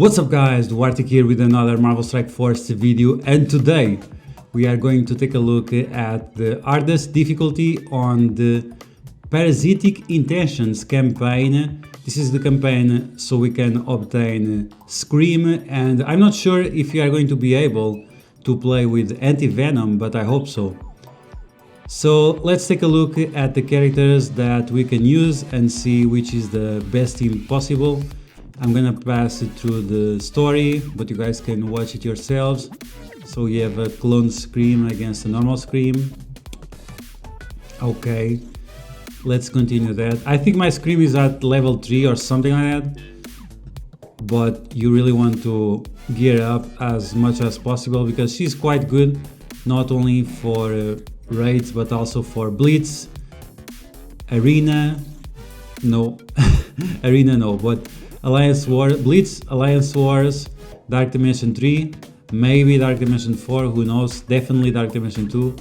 What's up guys, Duarte here with another Marvel Strike Force video, and today we are going to take a look at the hardest difficulty on the Parasitic Intentions campaign. This is the campaign so we can obtain Scream, and I'm not sure if you are going to be able to play with Anti-Venom, but I hope so. So let's take a look at the characters that we can use and see which is the best team possible. I'm gonna pass it through the story, but you guys can watch it yourselves. So you have a clone Scream against a normal Scream. Okay, let's continue that. I think my Scream is at level 3 or something like that. But you really want to gear up as much as possible because she's quite good, not only for raids but also for Blitz, Arena, no, Arena no, but Alliance War, Blitz, Alliance Wars, Dark Dimension 3, maybe Dark Dimension 4, who knows, definitely Dark Dimension 2.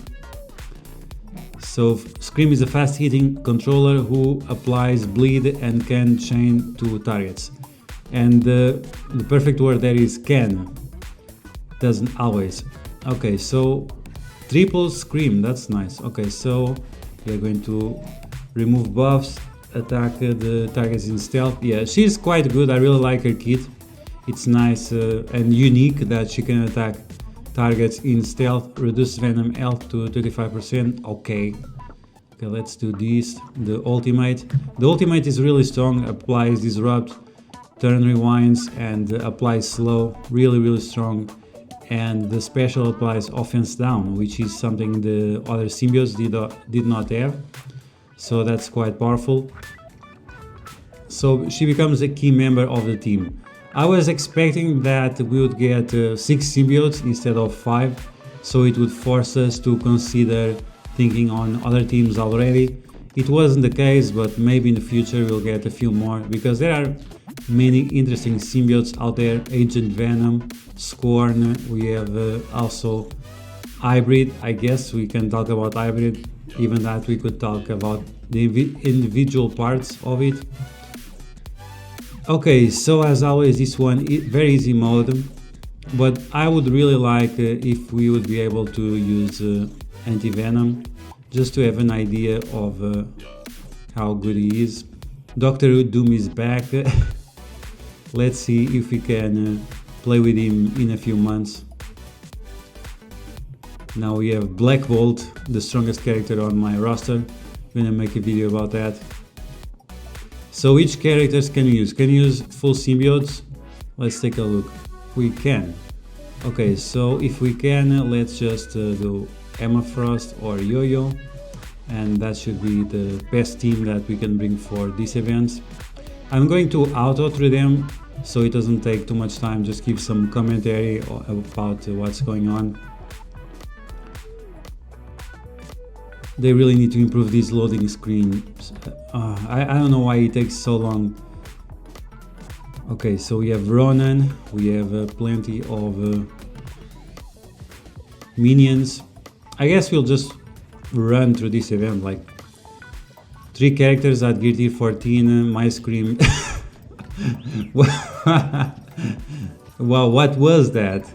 So Scream is a fast-hitting controller who applies bleed and can chain to targets. And the perfect word there is can, doesn't always. Okay, so triple Scream, that's nice. Okay, so we are going to remove buffs, attack the targets in stealth. Yeah, she's quite good. I really like her kit. It's nice and unique that she can attack targets in stealth, reduce Venom health to 35%. Okay, let's do this. The ultimate is really strong, applies disrupt, turn rewinds, and applies slow. Really strong. And the special applies offense down, which is something the other symbiotes did not have. So that's quite powerful. So she becomes a key member of the team. I was expecting that we would get 6 symbiotes instead of 5, so it would force us to consider thinking on other teams already. It wasn't the case, but maybe in the future we'll get a few more, because there are many interesting symbiotes out there. Agent Venom, Scorn, we have also Hybrid. I guess we can talk about Hybrid. Even that we could talk about the individual parts of it. Okay, so as always, this one is very easy mode, but I would really like if we would be able to use Anti-Venom, just to have an idea of how good he is. Doctor Doom is back. Let's see if we can play with him in a few months. Now we have Black Bolt, the strongest character on my roster. I'm gonna make a video about that. So which characters can we use? Can we use full symbiotes? Let's take a look. We can. Okay, so if we can, let's just do Emma Frost or Yo-Yo, and that should be the best team that we can bring for these events. I'm going to auto through them so it doesn't take too much time, just give some commentary about what's going on. They really need to improve these loading screens. I don't know why it takes so long. Okay, so we have Ronan, we have plenty of minions. I guess we'll just run through this event, like 3 characters at Gear Tier 14, my Scream. Wow, what was that?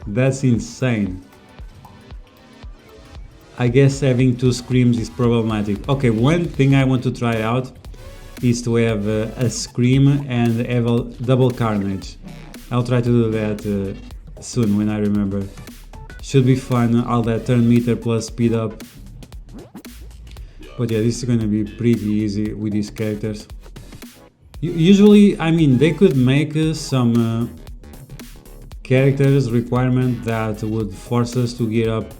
That's insane. I guess having 2 Screams is problematic. Okay, one thing I want to try out is to have a Scream and have a double Carnage. I'll try to do that soon when I remember. Should be fun, all that turn meter plus speed up. But yeah, this is gonna be pretty easy with these characters. Usually, I mean, they could make some characters requirement that would force us to gear up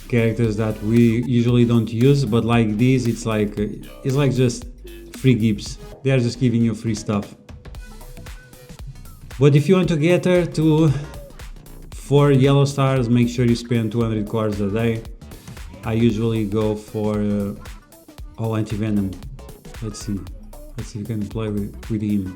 characters that we usually don't use, but like these, it's like just free gifts. They are just giving you free stuff. But if you want to get her to 4 yellow stars, make sure you spend 200 cores a day. I usually go for Anti-Venom. Let's see if you can play with him.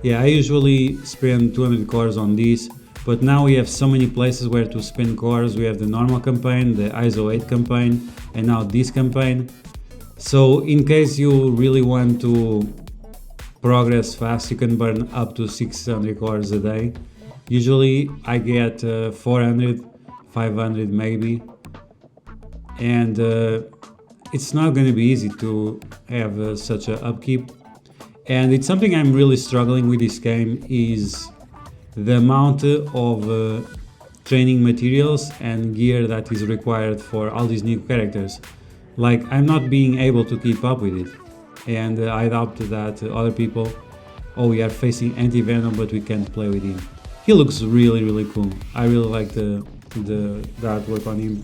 Yeah, I usually spend 200 cores on this. But now we have so many places where to spend cores. We have the normal campaign, the ISO 8 campaign, and now this campaign. So in case you really want to progress fast. You can burn up to 600 cores a day. Usually I get 400, 500 maybe, and it's not going to be easy to have such a upkeep. And it's something I'm really struggling with this game, is the amount of training materials and gear that is required for all these new characters. Like, I'm not being able to keep up with it, and I doubt that other people, oh, we are facing anti-Venom but we can't play with him. He looks really cool. I really like the artwork on him.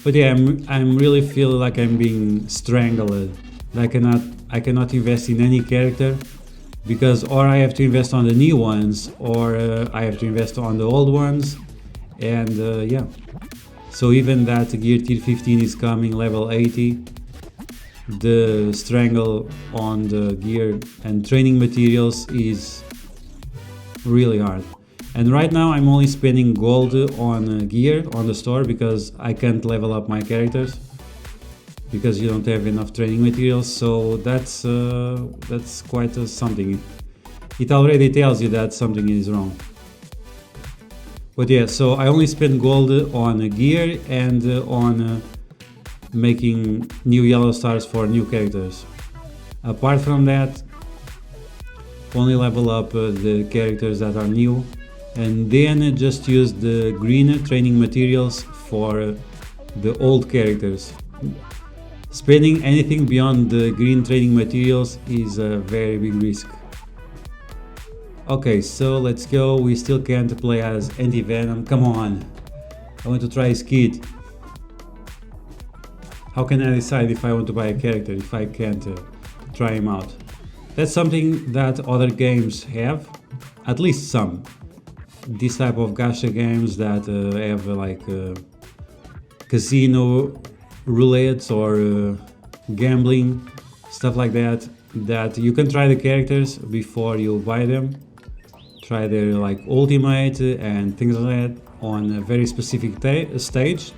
But yeah, I'm really feel like I'm being strangled. I cannot invest in any character, because or I have to invest on the new ones, or I have to invest on the old ones, and yeah. So even that gear tier 15 is coming, level 80. The strangle on the gear and training materials is really hard. And right now I'm only spending gold on gear on the store, because I can't level up my characters, because you don't have enough training materials. So that's quite something. It already tells you that something is wrong. But yeah, so I only spend gold on gear and on making new yellow stars for new characters. Apart from that, only level up the characters that are new, and then just use the green training materials for the old characters. Spending anything beyond the green training materials is a very big risk. Okay, so let's go. We still can't play as anti-Venom. Come on, I want to try his kit. How can I decide if I want to buy a character if I can't try him out? That's something that other games have, at least some. This type of gacha games that have like casino roulettes or gambling, stuff like that, that you can try the characters before you buy them. Try their like ultimate and things like that on a very specific stage,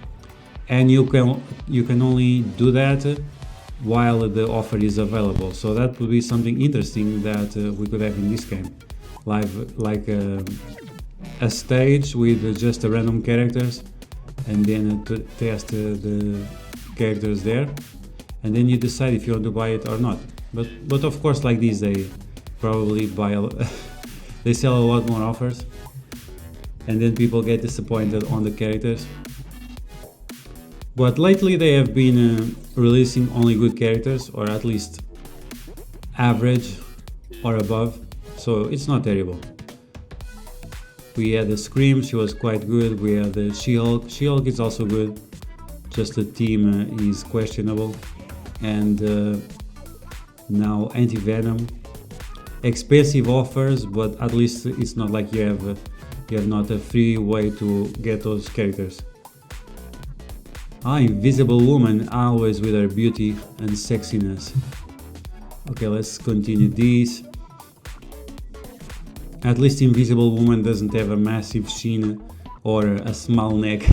and you can only do that while the offer is available. So that would be something interesting that we could have in this game, like a stage with just the random characters, and then to test the characters there, and then you decide if you want to buy it or not. But of course, like this, they probably buy they sell a lot more offers, and then people get disappointed on the characters. But lately they have been releasing only good characters, or at least average or above, so it's not terrible. We had the Scream, she was quite good. We had the She-Hulk. She-Hulk is also good, just the team is questionable. And now Anti-Venom. Expensive offers, but at least it's not like you have not a free way to get those characters. Invisible Woman, always with her beauty and sexiness. Okay, let's continue this. At least Invisible Woman doesn't have a massive chin or a small neck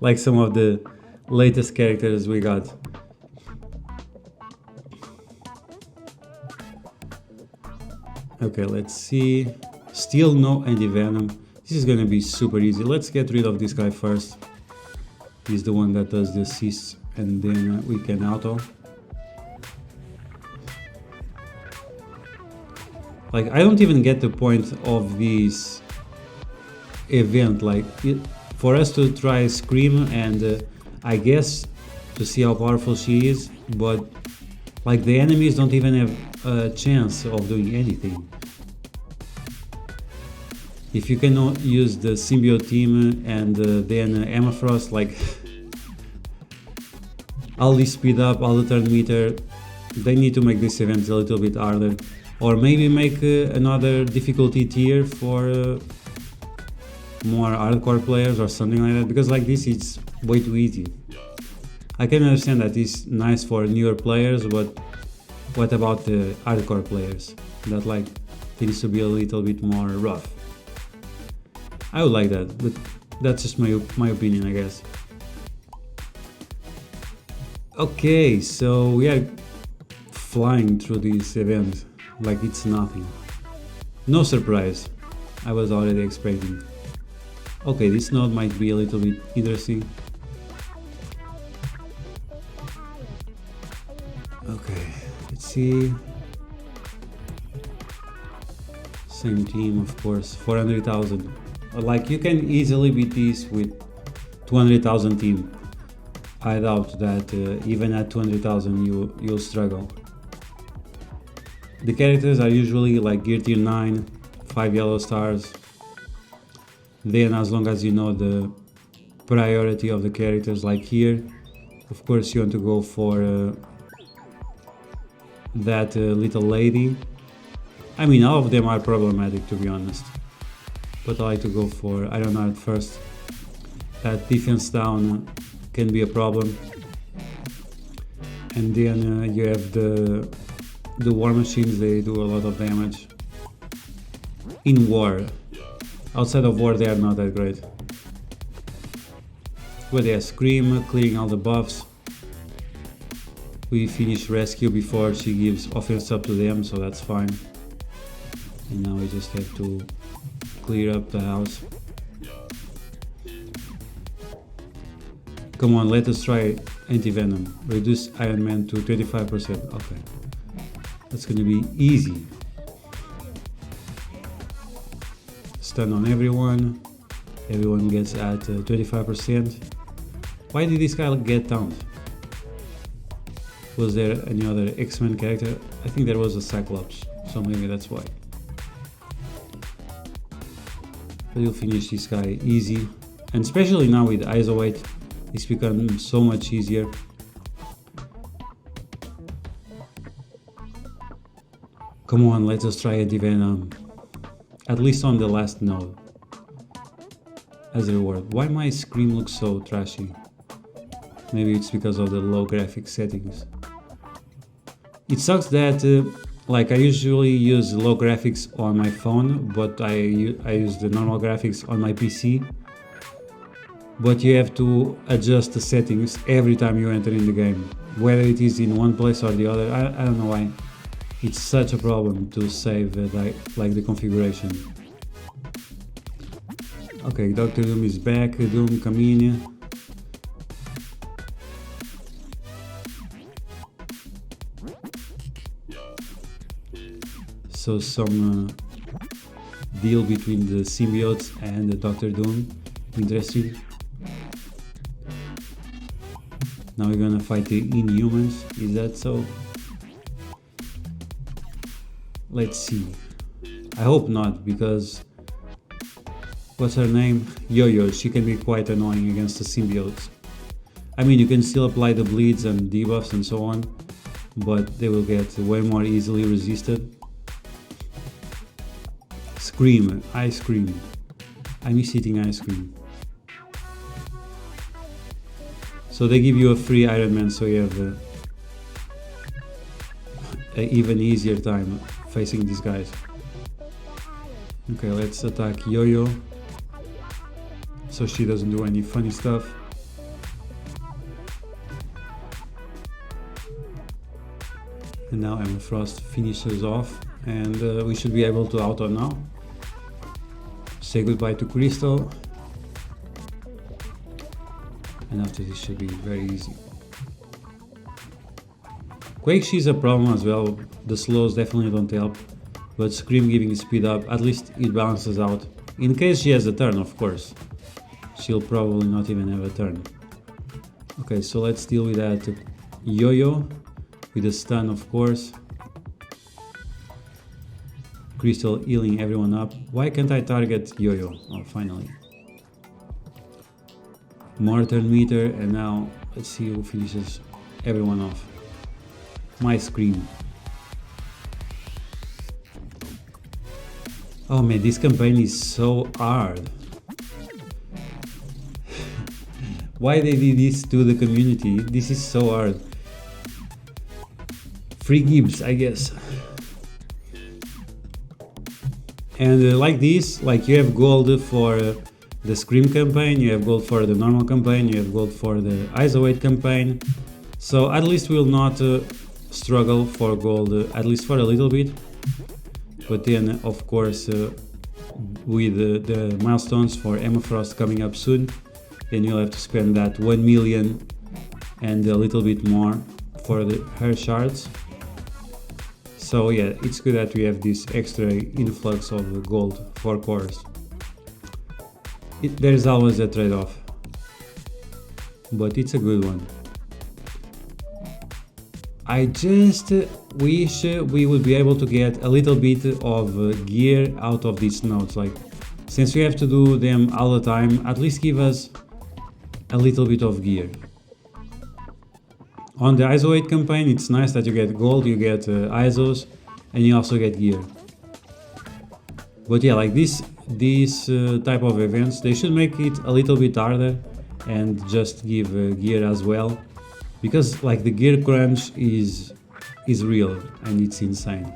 like some of the latest characters we got. Okay, let's see. Still no Anti-Venom. This is gonna be super easy. Let's get rid of this guy first. He's the one that does the assists, and then we can auto. Like, I don't even get the point of this event. Like, for us to try Scream and I guess to see how powerful she is, but like the enemies don't even have a chance of doing anything. If you cannot use the symbiote team and then Emma Frost, like all this speed up, all the turn meter, they need to make this event a little bit harder, or maybe make another difficulty tier for more hardcore players or something like that, because like this it's way too easy. I can understand that it's nice for newer players, but what about the hardcore players that like things to be a little bit more rough? I would like that, but that's just my opinion, I guess. Okay, so we are flying through these events like it's nothing. No surprise, I was already expecting. Okay, this node might be a little bit interesting. Okay, let's see. Same team, of course, 400,000. Like, you can easily beat this with 200,000 team. I doubt that even at 200,000 you'll struggle. The characters are usually like gear tier 9, 5 yellow stars. Then as long as you know the priority of the characters, like here, of course you want to go for that little lady. I mean, all of them are problematic, to be honest, but I like to go for, I don't know, at first that defense down can be a problem. And then you have the war machines. They do a lot of damage in war. Outside of war they are not that great. But yeah, Scream clearing all the buffs. We finish rescue before she gives offense up to them, so that's fine. And now we just have to clear up the house. Come on, let us try anti-venom. Reduce Iron Man to 25%. Okay, that's gonna be easy. Stun on everyone. Everyone gets at 25%. Why did this guy get downed? Was there any other X-Men character? I think there was a Cyclops, so maybe that's why. But you'll finish this guy easy, and especially now with Isolate, it's become so much easier. Come on, let us try anti-venom, at least on the last node, as a reward. Why my Scream looks so trashy? Maybe it's because of the low graphics settings. It sucks that like I usually use low graphics on my phone, but I use the normal graphics on my PC. But you have to adjust the settings every time you enter in the game, whether it is in one place or the other. I don't know why. It's such a problem to save like the configuration. Okay, Dr. Doom is back. Doom, come in. So some deal between the symbiotes and the Dr. Doom. Interesting. Now we're gonna fight the Inhumans. Is that so? Let's see. I hope not, because what's her name? Yo-Yo. She can be quite annoying against the symbiotes. I mean, you can still apply the bleeds and debuffs and so on, but they will get way more easily resisted. Scream, ice cream. I miss eating ice cream. So they give you a free Iron Man, so you have an even easier time facing these guys. Okay, let's attack Yo-Yo so she doesn't do any funny stuff. And now Emma Frost finishes off, and we should be able to auto now. Say goodbye to Crystal. And after this should be very easy. Quake, she's a problem as well. The slows definitely don't help, but Scream giving speed up, at least it balances out. In case she has a turn, of course. She'll probably not even have a turn. Okay, so let's deal with that Yo-Yo with a stun, of course. Crystal healing everyone up. Why can't I target Yo-Yo? Oh, finally. More turn meter, and now let's see who finishes everyone off. My Scream. Oh man, this campaign is so hard. Why they did this to the community? This is so hard. Free Gibbs, I guess. And like this, like you have gold for the Scream campaign, you have gold for the normal campaign, you have gold for the Isolate campaign. So at least we'll not struggle for gold, at least for a little bit. But then, of course, with the milestones for Emma Frost coming up soon, then you'll have to spend that 1 million and a little bit more for her shards. So yeah, it's good that we have this extra influx of gold for cores. There's always a trade-off, but it's a good one. I just wish we would be able to get a little bit of gear out of these nodes. Like, since we have to do them all the time, at least give us a little bit of gear. On the ISO 8 campaign, it's nice that you get gold, you get ISOs, and you also get gear. But yeah, like these type of events, they should make it a little bit harder and just give gear as well, because like the gear crunch is real and it's insane.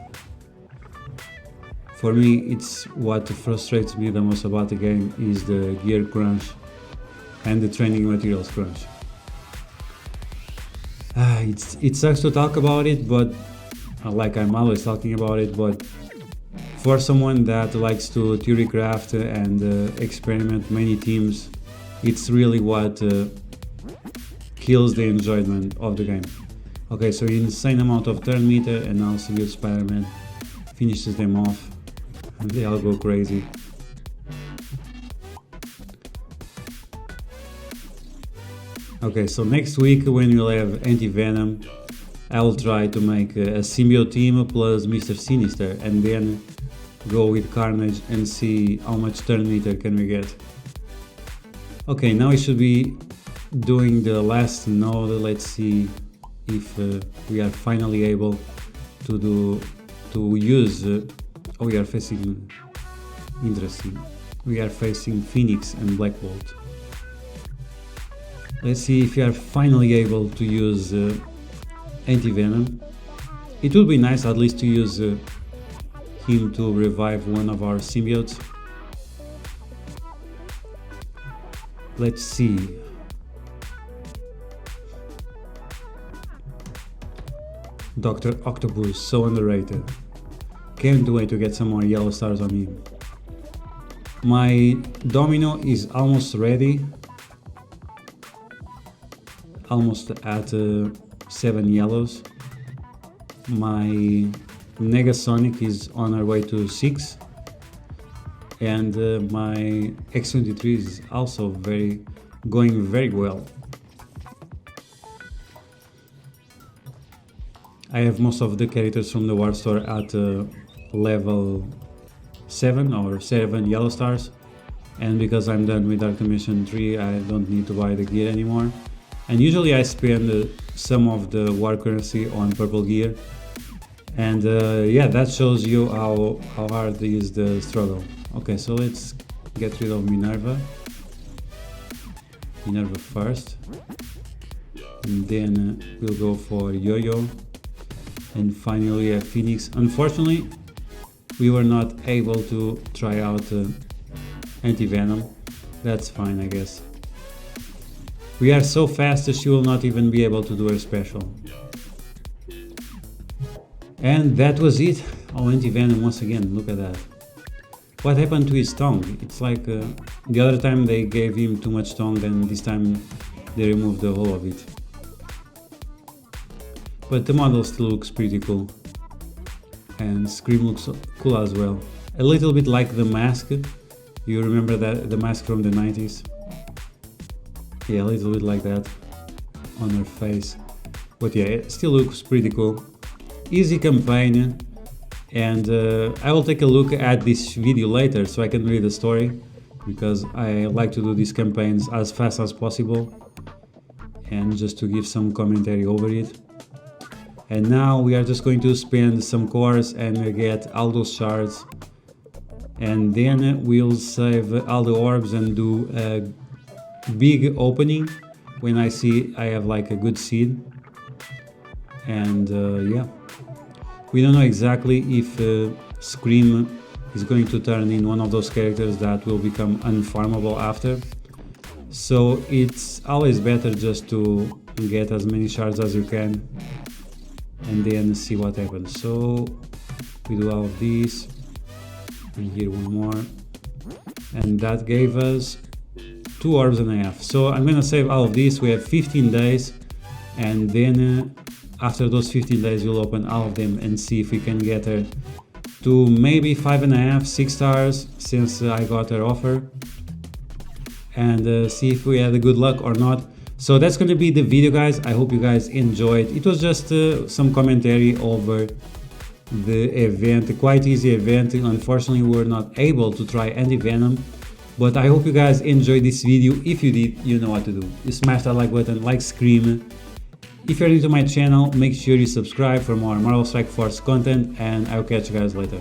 For me, it's what frustrates me the most about the game is the gear crunch and the training materials crunch. It sucks to talk about it, but like I'm always talking about it, but for someone that likes to theory craft and experiment many teams, it's really what kills the enjoyment of the game. Okay, so insane amount of turn meter, and now Symbiote Spider-Man finishes them off and they all go crazy. Okay, so next week when we'll have Anti-Venom, I will try to make a symbiote team plus Mr. Sinister and then go with Carnage and see how much turn meter can we get. Okay, now we should be doing the last node. Let's see if we are finally able to use oh, we are facing interesting. We are facing Phoenix and Black Bolt. Let's see if we are finally able to use Anti-Venom. It would be nice at least to use him to revive one of our symbiotes. Let's see. Dr. Octopus, so underrated. Can't wait to get some more yellow stars on him. My Domino is almost ready. Almost at 7 yellows. My Negasonic is on our way to 6. And my X23 is also going very well. I have most of the characters from the War Store at level 7 or 7 yellow stars, and because I'm done with Dark Dimension 3 I don't need to buy the gear anymore, and usually I spend some of the war currency on purple gear, and yeah, that shows you how hard is the struggle. Okay, so let's get rid of Minerva first, and then we'll go for Yo-Yo, and finally a Phoenix. Unfortunately, we were not able to try out Anti-Venom. That's fine, I guess. We are so fast that she will not even be able to do her special. And that was it. Oh, Anti-Venom once again, look at that. What happened to his tongue? It's like the other time they gave him too much tongue and this time they removed the whole of it. But the model still looks pretty cool. And Scream looks cool as well. A little bit like the mask. You remember that the mask from the 90s? Yeah, a little bit like that on her face. But yeah, it still looks pretty cool. Easy campaign. And I will take a look at this video later so I can read the story, because I like to do these campaigns as fast as possible and just to give some commentary over it. And now we are just going to spend some cores and get all those shards, and then we'll save all the orbs and do a big opening when I see I have like a good seed. And yeah, we don't know exactly if Scream is going to turn in one of those characters that will become unfarmable after, so it's always better just to get as many shards as you can and then see what happens. So we do all of these, and here one more, and that gave us 2 orbs and a half. So I'm gonna save all of these. We have 15 days, and then after those 15 days we'll open all of them and see if we can get her to maybe 5.5, 6 stars, since I got her offer, and see if we had a good luck or not. So that's going to be the video, guys. I hope you guys enjoyed. It was just some commentary over the event, a quite easy event. Unfortunately, we were not able to try anti-venom, but I hope you guys enjoyed this video. If you did, you know what to do. You smash that like button, like Scream. If you're new to my channel, make sure you subscribe for more Marvel Strike Force content, and I'll catch you guys later.